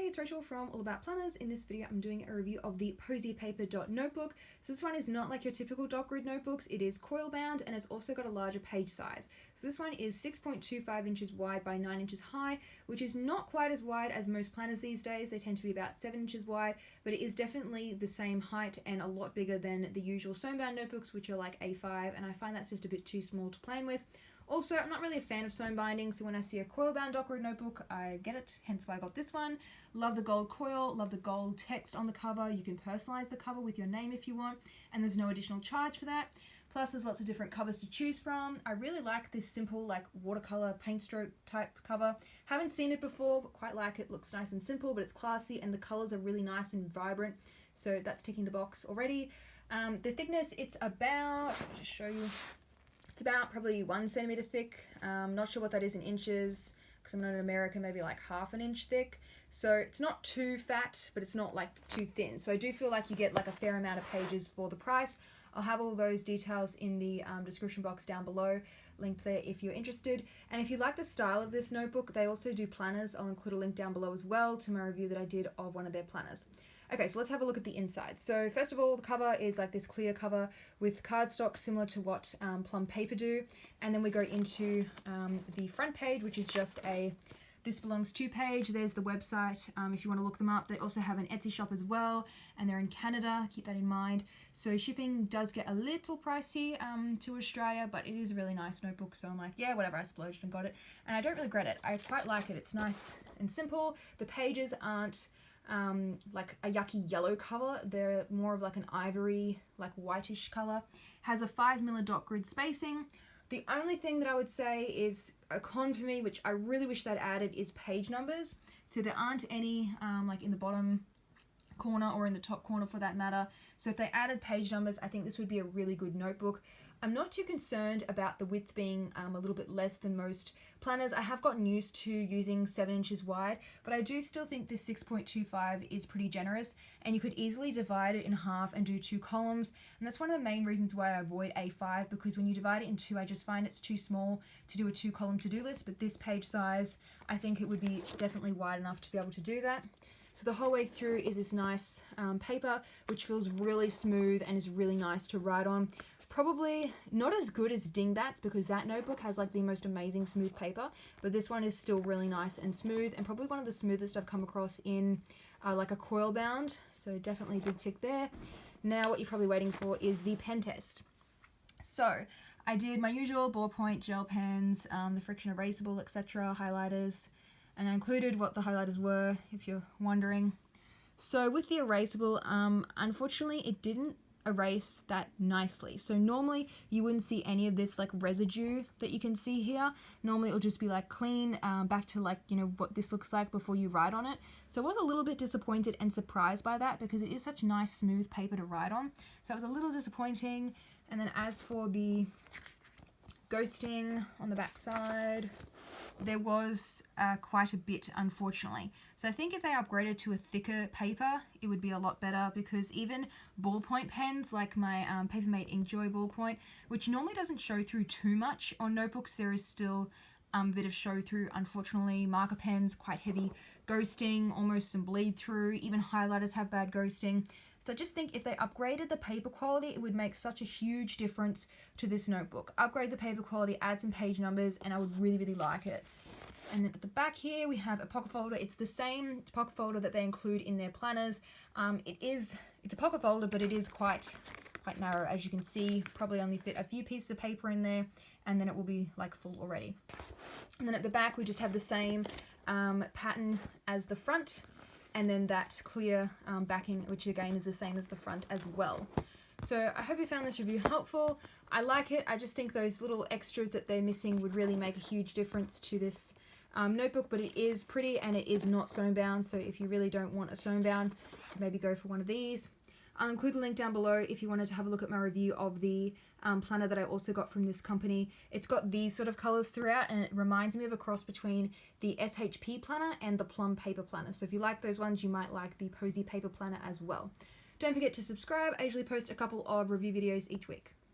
Hey, it's Rachel from All About Planners. In this video, I'm doing a review of the Posy Paper Dot Notebook. So this one is not like your typical dot grid notebooks. It is coil bound and it's also got a larger page size. So this one is 6.25 inches wide by 9 inches high, which is not quite as wide as most planners these days. They tend to be about 7 inches wide, but it is definitely the same height and a lot bigger than the usual sewn bound notebooks, which are like A5, and I find that's just a bit too small to play with. Also, I'm not really a fan of sewn binding, so when I see a coil bound dot grid notebook, I get it, hence why I got this one. Love the gold coil, love the gold text on the cover. You can personalize the cover with your name if you want, and there's no additional charge for that. Plus, there's lots of different covers to choose from. I really like this simple, like watercolor paint stroke type cover. Haven't seen it before, but quite like it. Looks nice and simple, but it's classy, and the colors are really nice and vibrant. So that's ticking the box already. The thickness, it's about, I'll just show you. It's about probably 1 centimeter thick. Not sure what that is in inches because I'm not in America, maybe like ½ an inch thick. So it's not too fat, but it's not like too thin. So I do feel like you get like a fair amount of pages for the price. I'll have all those details in the description box down below, linked there if you're interested. And if you like the style of this notebook, they also do planners. I'll include a link down below as well to my review that I did of one of their planners. Okay, so let's have a look at the inside. So first of all, the cover is like this clear cover with cardstock similar to what Plum Paper do. And then we go into the front page, which is just a This Belongs To page. There's the website if you want to look them up. They also have an Etsy shop as well, and they're in Canada, keep that in mind. So shipping does get a little pricey to Australia, but it is a really nice notebook. So I'm like, yeah, whatever, I splurged and got it. And I don't regret it. I quite like it. It's nice and simple. The pages aren't like a yucky yellow color. They're more of like an ivory, like whitish color. Has a 5mm dot grid spacing. The only thing that I would say is a con for me, which I really wish they'd added, is page numbers. So there aren't any like in the bottom corner or in the top corner for that matter. So if they added page numbers, I think this would be a really good notebook. I'm not too concerned about the width being a little bit less than most planners. I have gotten used to using 7 inches wide, but I do still think this 6.25 is pretty generous, and you could easily divide it in half and do 2 columns. And that's one of the main reasons why I avoid A5, because when you divide it in 2, I just find it's too small to do a 2-column to-do list. But this page size, I think it would be definitely wide enough to be able to do that. So the whole way through is this nice paper, which feels really smooth and is really nice to write on. Probably not as good as Dingbats, because that notebook has like the most amazing smooth paper, but this one is still really nice and smooth, and probably one of the smoothest I've come across in like a coil bound. So definitely a big tick there. Now what you're probably waiting for is the pen test. So I did my usual ballpoint, gel pens, the friction erasable, etc., highlighters, and I included what the highlighters were if you're wondering. So with the erasable, unfortunately it didn't erase that nicely. So normally you wouldn't see any of this like residue that you can see here. Normally it'll just be like clean, back to like, you know, what this looks like before you write on it. So I was a little bit disappointed and surprised by that, because it is such nice smooth paper to write on. So it was a little disappointing. And then as for the ghosting on the back side, there was quite a bit, unfortunately. So I think if they upgraded to a thicker paper, it would be a lot better, because even ballpoint pens, like my Papermate Inkjoy ballpoint, which normally doesn't show through too much on notebooks, there is still a bit of show through, unfortunately. Marker pens, quite heavy ghosting, almost some bleed through. Even highlighters have bad ghosting. So I just think if they upgraded the paper quality, it would make such a huge difference to this notebook. Upgrade the paper quality, add some page numbers, and I would really, really like it. And then at the back here, we have a pocket folder. It's the same pocket folder that they include in their planners. It's a pocket folder, but it is quite narrow, as you can see. Probably only fit a few pieces of paper in there, and then it will be like full already. And then at the back, we just have the same pattern as the front, and then that clear backing, which again is the same as the front as well. So I hope you found this review helpful. I like it. I just think those little extras that they're missing would really make a huge difference to this notebook, but it is pretty and it is not sewn bound. So if you really don't want a sewn bound, maybe go for one of these. I'll include the link down below if you wanted to have a look at my review of the planner that I also got from this company. It's got these sort of colors throughout, and it reminds me of a cross between the SHP planner and the Plum Paper planner. So if you like those ones, you might like the Posy Paper planner as well. Don't forget to subscribe. I usually post a couple of review videos each week.